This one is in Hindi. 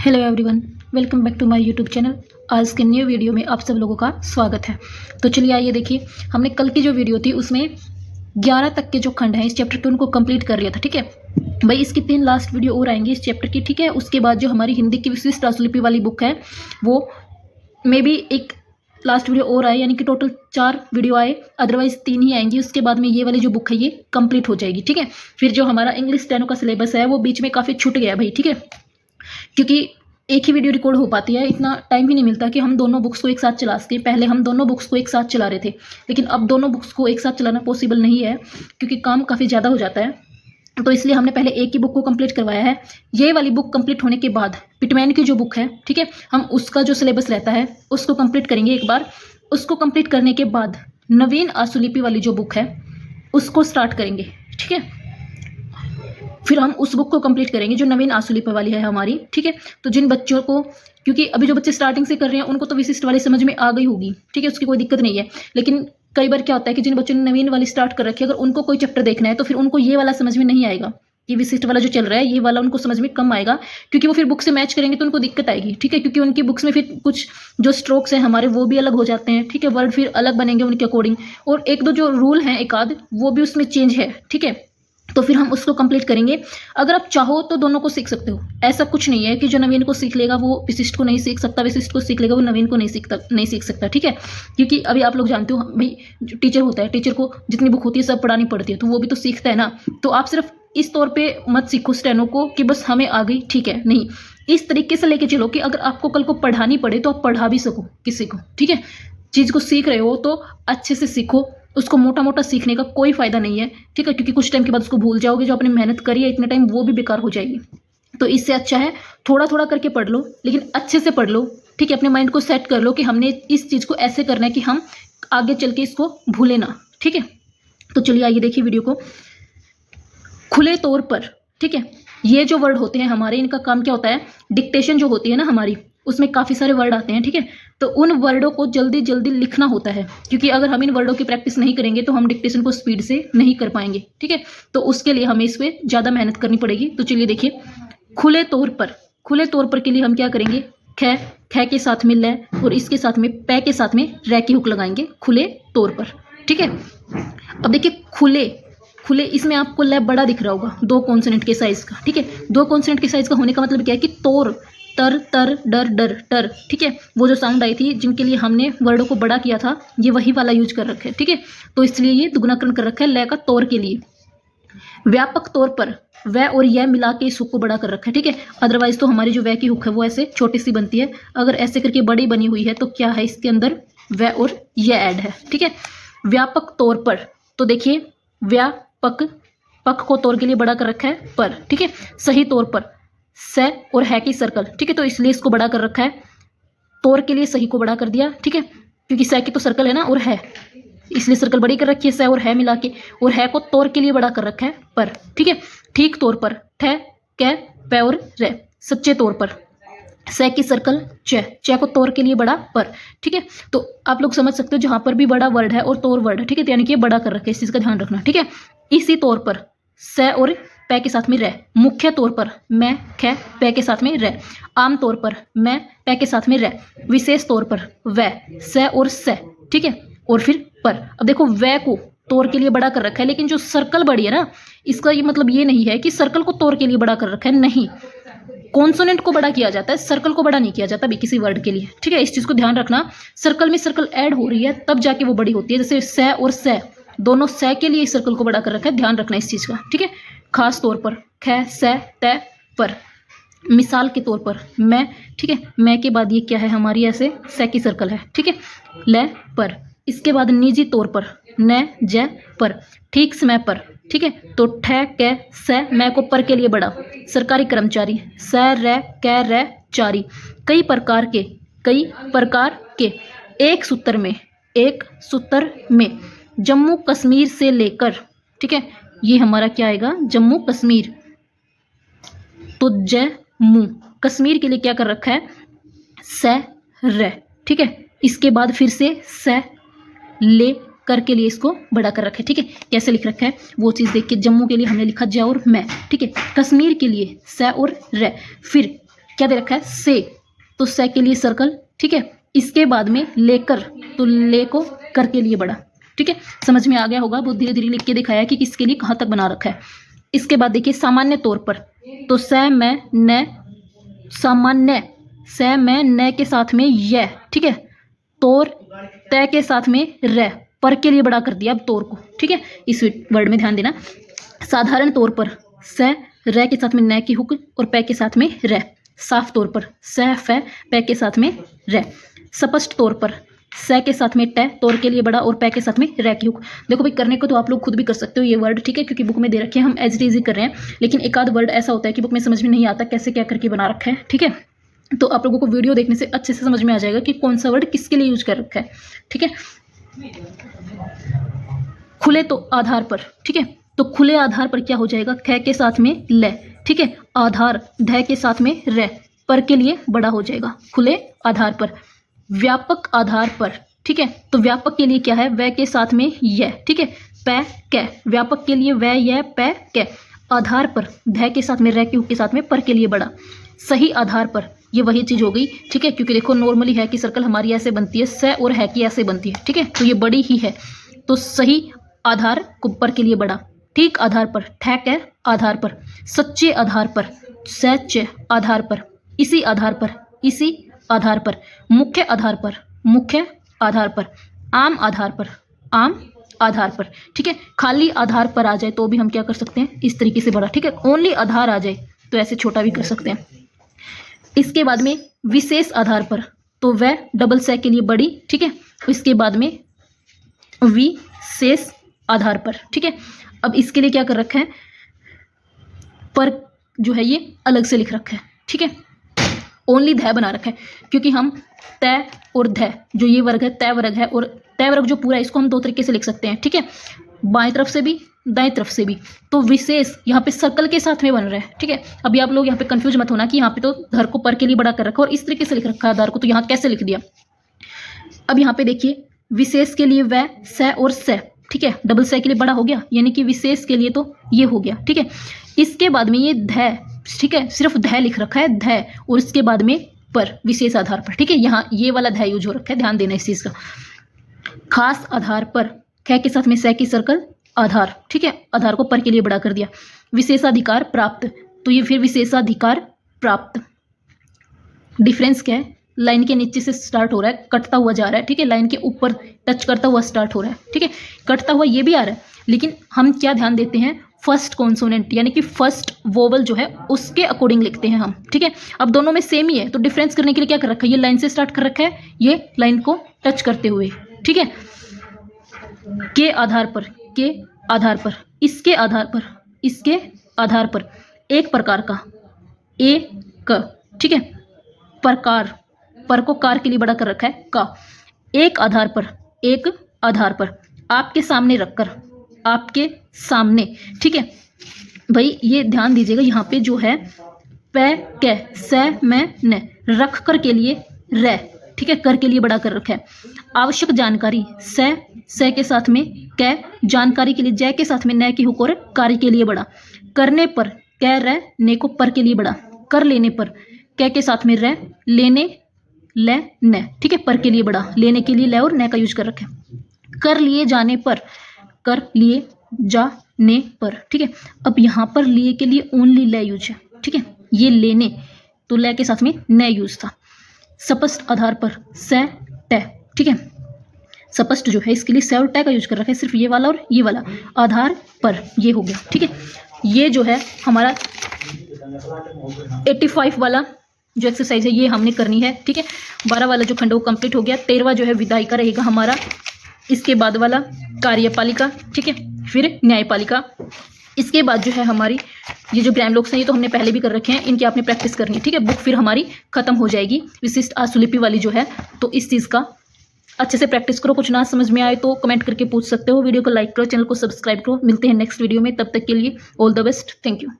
Hello everyone, welcome back to my YouTube channel. आज के न्यू वीडियो में आप सब लोगों का स्वागत है। तो चलिए आइए देखिए, हमने कल की जो वीडियो थी उसमें 11 तक के जो खंड हैं इस चैप्टर के उनको कंप्लीट कर लिया था। ठीक है भाई, इसकी 3 लास्ट वीडियो और आएंगी इस चैप्टर की। ठीक है, उसके बाद जो हमारी हिंदी की विशिष्ट आशुलिपि वाली बुक है वो मे बी एक लास्ट वीडियो और आए, यानी कि टोटल 4 वीडियो आए, अदरवाइज 3 ही आएंगी। उसके बाद में ये वाली जो बुक है ये कंप्लीट हो जाएगी। ठीक है, फिर जो हमारा इंग्लिश स्टेनो का सिलेबस है वो बीच में काफ़ी छूट गया भाई। ठीक है, क्योंकि एक ही वीडियो रिकॉर्ड हो पाती है, इतना टाइम ही नहीं मिलता कि हम दोनों बुक्स को एक साथ चला सकें। पहले हम दोनों बुक्स को एक साथ चला रहे थे, लेकिन अब दोनों बुक्स को एक साथ चलाना पॉसिबल नहीं है क्योंकि काम काफ़ी ज़्यादा हो जाता है। तो इसलिए हमने पहले एक ही बुक को कंप्लीट करवाया है। ये वाली बुक कंप्लीट होने के बाद पिटमैन की जो बुक है, ठीक है, हम उसका जो सिलेबस रहता है उसको कंप्लीट करेंगे एक बार। उसको कंप्लीट करने के बाद नवीन आशुलिपि वाली जो बुक है उसको स्टार्ट करेंगे। ठीक है, फिर हम उस बुक को कंप्लीट करेंगे जो नवीन आशुलिपि वाली है हमारी। ठीक है, तो जिन बच्चों को, क्योंकि अभी जो बच्चे स्टार्टिंग से कर रहे हैं उनको तो विशिष्ट वाली समझ में आ गई होगी, ठीक है, उसकी कोई दिक्कत नहीं है। लेकिन कई बार क्या होता है कि जिन बच्चों ने नवीन वाली स्टार्ट कर रखी है, अगर उनको कोई चैप्टर देखना है तो फिर उनको ये वाला समझ में नहीं आएगा। कि विशिष्ट वाला जो चल रहा है ये वाला उनको समझ में कम आएगा, क्योंकि वो फिर बुक से मैच करेंगे तो उनको दिक्कत आएगी। ठीक है, क्योंकि उनकी बुक्स में फिर कुछ जो स्ट्रोक्स हैं हमारे वो भी अलग हो जाते हैं। ठीक है, वर्ड फिर अलग बनेंगे उनके अकॉर्डिंग, और एक दो जो रूल हैं एक आध वो भी उसमें चेंज है। ठीक है, तो फिर हम उसको कंप्लीट करेंगे। अगर आप चाहो तो दोनों को सीख सकते हो, ऐसा कुछ नहीं है कि जो नवीन को सीख लेगा वो विशिष्ट को नहीं सीख सकता, विशिष्ट को सीख लेगा वो नवीन को नहीं सीख सकता। ठीक है, क्योंकि अभी आप लोग जानते हो भाई, जो टीचर होता है, टीचर को जितनी बुक होती है सब पढ़ानी पड़ती है, तो वो भी तो सीखता है ना। तो आप सिर्फ इस तौर पे मत सीखो स्टेनो को कि बस हमें आ गई, ठीक है, नहीं, इस तरीके से लेके चलो कि अगर आपको कल को पढ़ानी पड़े तो आप पढ़ा भी सको किसी को। ठीक है, चीज़ को सीख रहे हो तो अच्छे से सीखो, उसको मोटा मोटा सीखने का कोई फायदा नहीं है। ठीक है, क्योंकि कुछ टाइम के बाद उसको भूल जाओगे, जो आपने मेहनत करी है इतने टाइम वो भी बेकार हो जाएगी। तो इससे अच्छा है थोड़ा थोड़ा करके पढ़ लो, लेकिन अच्छे से पढ़ लो। ठीक है, अपने माइंड को सेट कर लो कि हमने इस चीज़ को ऐसे करना है कि हम आगे चल के इसको भूले ना। ठीक है, तो चलिए आइए देखिए वीडियो को। खुले तौर पर, ठीक है, ये जो वर्ड होते हैं हमारे, इनका काम क्या होता है, डिक्टेशन जो होती है ना हमारी, उसमें काफ़ी सारे वर्ड आते हैं। ठीक है, तो उन वर्डों को जल्दी जल्दी लिखना होता है, क्योंकि अगर हम इन वर्डों की प्रैक्टिस नहीं करेंगे तो हम डिक्टेशन को स्पीड से नहीं कर पाएंगे। ठीक है, तो उसके लिए हमें इस पर ज़्यादा मेहनत करनी पड़ेगी। तो चलिए देखिए, खुले तौर पर, खुले तौर पर के लिए हम क्या करेंगे, ख, ख के साथ में ल और इसके साथ में पै के साथ में रै की हुक लगाएंगे खुले तौर पर। ठीक है, अब देखिए खुले, खुले, इसमें आपको ल बड़ा दिख रहा होगा 2 कॉन्सोनेंट के साइज का। ठीक है, 2 कॉन्सोनेंट के साइज का होने का मतलब क्या है कि तौर, तर, तर, डर, डर, टर। ठीक है, वो जो साउंड आई थी जिनके लिए हमने वर्डों को बड़ा किया था, ये वही वाला यूज कर रखा है। ठीक है, तो इसलिए ये दुगुनाकरण कर रखा है ल का तौर के लिए। व्यापक तौर पर वह और यह मिला के इस हुक को बड़ा कर रखा है। ठीक है, अदरवाइज तो हमारी जो वह की हुक है वो ऐसे छोटी सी बनती है, अगर ऐसे करके बड़ी बनी हुई है तो क्या है, इसके अंदर वह और यह ऐड है। ठीक है, व्यापक तौर पर, तो देखिए व्यापक, पक को तौर के लिए बड़ा कर रखा है पर। ठीक है, सही तौर पर, स और है की सर्कल। ठीक है, तो इसलिए इसको बड़ा कर रखा है, तौर के लिए सही को बड़ा कर दिया। ठीक है, क्योंकि स की तो सर्कल है ना और है, इसलिए सर्कल बड़ी कर रखी है स और है मिला के, और है को तौर के लिए बड़ा कर रखा है पर। ठीक है, ठीक तौर पर, ठ, क, प और र। सच्चे तौर पर, स की सर्कल च, च को तौर के लिए बड़ा पर। ठीक है, तो आप लोग समझ सकते हो जहां पर भी बड़ा वर्ड है और तौर वर्ड है, ठीक है, तो यानी कि बड़ा कर रखे, इस चीज का ध्यान रखना। ठीक है, इसी तौर पर स और पै के साथ में रह। मुख्य तौर पर मैं, ख, पै के साथ में रह। आम तौर पर मैं, पै के साथ में रह। विशेष तौर पर वह, स और स। ठीक है, और फिर पर। अब देखो वह को तौर के लिए बड़ा कर रखा है, लेकिन जो सर्कल बड़ी है ना, इसका ये मतलब ये नहीं है कि सर्कल को तौर के लिए बड़ा कर रखा है, नहीं, कॉन्सोनेंट को बड़ा किया जाता है, सर्कल को बड़ा नहीं किया जाता भी किसी वर्ड के लिए। ठीक है, इस चीज को ध्यान रखना, सर्कल में सर्कल ऐड हो रही है तब जाके वो बड़ी होती है। जैसे स और स, दोनों स के लिए इस सर्कल को बड़ा कर रखा है, ध्यान रखना इस चीज का। ठीक है, खास तौर पर, ख, स, त, पर। मिसाल के तौर पर मैं। ठीक है, मैं के बाद ये क्या है हमारी, ऐसे स की सर्कल है। ठीक है, ल पर। इसके बाद निजी तौर पर, न, ज, पर। ठीक समय पर। ठीक है, तो ठ, क, स, मैं को पर के लिए बड़ा। सरकारी कर्मचारी, स, र, क, र, चारी। कई प्रकार के, कई प्रकार के। एक सूत्र में, एक सूत्र में। जम्मू कश्मीर से लेकर, ठीक है, ये हमारा क्या आएगा, जम्मू कश्मीर, तो जम्मू, कश्मीर के लिए क्या कर रखा है, स, र। ठीक है, इसके बाद फिर से स, ले कर के लिए इसको बड़ा कर रखा है। ठीक है, कैसे लिख रखा है वो चीज़ देख के, जम्मू के लिए हमने लिखा ज और मैं। ठीक है, कश्मीर के लिए स और र। फिर क्या दे रखा है, से, तो से के लिए सर्कल, ठीक है। इसके बाद में लेकर, तो ले को कर के लिए बड़ा, ठीक है। समझ में आ गया होगा, बहुत धीरे धीरे लिख के दिखाया कि किसके लिए कहाँ तक बना रखा है। इसके बाद देखिए सामान्य तौर पर, तो स मैं न, सामान्य, स मैं न के साथ में य, ठीक है। तौर, तय के साथ में र, पर के लिए बड़ा कर दिया अब तौर को, ठीक है। इस वर्ड में ध्यान देना। साधारण तौर पर स र के साथ में न की हुक और पै के साथ में र। साफ तौर पर स फ पै के साथ में र। स्पष्ट तौर पर स के साथ में ट, तौर के लिए बड़ा, और पै के साथ में र की हुक। देखो भाई, करने को तो आप लोग खुद भी कर सकते हो ये वर्ड, ठीक है, क्योंकि बुक में दे रखे हैं, हम एज इट इज ही कर रहे हैं। लेकिन एक आध वर्ड ऐसा होता है कि बुक में समझ में नहीं आता कैसे क्या करके बना रखा है, ठीक है। तो आप लोगों को वीडियो देखने से अच्छे से समझ में आ जाएगा कि कौन सा वर्ड किसके लिए यूज कर रखा है, ठीक है। खुले तो आधार पर, ठीक है, तो खुले आधार पर क्या हो जाएगा, ख के साथ में ल, ठीक है। आधार, ध के साथ में र, पर के लिए बड़ा हो जाएगा, खुले आधार पर। व्यापक आधार पर, ठीक है, तो व्यापक के लिए क्या है, व के साथ में य, ठीक है। पै कै, व्यापक के लिए व य पै कै। आधार पर, ध के साथ में र के साथ में पर के लिए बड़ा। सही आधार पर, ये वही चीज हो गई, ठीक है, क्योंकि देखो नॉर्मली है कि सर्कल हमारी ऐसे बनती है, स और है कि ऐसे बनती है, ठीक है, तो ये बड़ी ही है, तो सही आधार को पर के लिए बड़ा। ठीक आधार पर, ठैक है आधार पर। सच्चे आधार पर, सच्चे आधार पर। इसी आधार पर, इसी आधार पर। मुख्य आधार पर, मुख्य आधार पर। आम आधार पर, आम आधार पर, ठीक है। खाली आधार पर आ जाए तो भी हम क्या कर सकते हैं, इस तरीके से बड़ा, ठीक है। ओनली आधार आ जाए तो ऐसे छोटा भी कर सकते हैं। इसके बाद में विशेष आधार पर, तो वह डबल से के लिए बड़ी, ठीक है। इसके बाद में विशेष आधार पर, ठीक है। अब इसके लिए क्या कर रखा है, पर जो है ये अलग से लिख रखा है, ठीक है। ओनली ध बना रखा है, क्योंकि हम तय और ध, जो ये वर्ग है तय वर्ग है, और तय वर्ग जो पूरा है इसको हम दो तरीके से लिख सकते हैं, ठीक है। बाएं तरफ से भी, दाएं तरफ से भी। तो विशेष यहाँ पे सर्कल के साथ में बन रहा है, ठीक है। अभी आप लोग यहाँ पे कंफ्यूज मत होना कि यहाँ पे तो धर को पर के लिए बड़ा कर रखा और इस तरीके से लिख रखा है आधार को, तो यहाँ कैसे लिख दिया। अब यहाँ पे देखिए, विशेष के लिए वह, स और स, ठीक है, डबल से के लिए बड़ा हो गया, यानी कि विशेष के लिए तो ये हो गया, ठीक है। इसके बाद में ये ध, ठीक है, सिर्फ ध लिख रखा है, ध, और इसके बाद में पर, विशेष आधार पर, ठीक है। यहाँ ये वाला ध यूज हो रखा है, ध्यान देना इस चीज का। खास आधार पर, ख के साथ में स की सर्कल, आधार, ठीक है, आधार को पर के लिए बड़ा कर दिया। विशेषाधिकार प्राप्त, तो ये फिर विशेषाधिकार प्राप्त। डिफरेंस क्या है, लाइन के नीचे से स्टार्ट हो रहा है, कटता हुआ जा रहा है, ठीक है, लाइन के ऊपर टच करता हुआ स्टार्ट हो रहा है, ठीक है। कटता हुआ ये भी आ रहा है, लेकिन हम क्या ध्यान देते हैं, फर्स्ट कॉन्सोनेंट यानी कि फर्स्ट वोवल जो है उसके अकॉर्डिंग लिखते हैं हम, ठीक है। अब दोनों में सेम ही है, तो डिफरेंस करने के लिए क्या कर रखा है, ये लाइन से स्टार्ट कर रखा है, ये लाइन को टच करते हुए, ठीक है। के आधार पर, के आधार पर, इसके आधार पर, इसके आधार पर। एक प्रकार का, एक, ठीक है। प्रकार, पर को कार के लिए बड़ा कर रखा है, का। एक आधार पर, एक आधार पर। आपके सामने रखकर, आपके सामने, ठीक है भाई। ये ध्यान दीजिएगा, यहाँ पे जो है पै कै, स मैं न, रख कर के लिए र, ठीक है, कर के लिए बड़ा कर रखा है। आवश्यक जानकारी, स के साथ में कै, जानकारी के लिए जय के साथ में न की हुक और कार्य के लिए बड़ा। करने पर, कै र, ने को पर के लिए बड़ा। कर लेने पर, कै के साथ में र, लेने ल न, ठीक है, पर के लिए बड़ा। लेने के लिए ल और न का यूज कर रखा है। कर लिए जाने पर, कर लिए जाने पर, ठीक है। अब यहाँ पर लिए के लिए ओनली ल यूज है, ठीक है। ये लेने, तो ल के साथ में न यूज था। स्पष्ट आधार पर, स ट, ठीक है। स्पष्ट जो है इसके लिए स और ट का यूज कर रखा है, सिर्फ ये वाला और ये वाला। आधार पर, ये हो गया, ठीक है। ये जो है हमारा 85 वाला जो एक्सरसाइज है ये हमने करनी है, ठीक है। 12 वाला जो खंड वो कंप्लीट हो गया। 13वां जो है विधायी का रहेगा हमारा। इसके बाद वाला कार्यपालिका, ठीक है, फिर न्यायपालिका। इसके बाद जो है हमारी ये जो ग्राम लोक्स हैं ये तो हमने पहले भी कर रखे हैं, इनकी आपने प्रैक्टिस करनी है, ठीक है। बुक फिर हमारी खत्म हो जाएगी। विशिष्ट आशुलिपि वाली जो है, तो इस चीज़ का अच्छे से प्रैक्टिस करो। कुछ ना समझ में आए तो कमेंट करके पूछ सकते हो। वीडियो को लाइक करो, चैनल को सब्सक्राइब करो। मिलते हैं नेक्स्ट वीडियो में, तब तक के लिए all the best, thank you.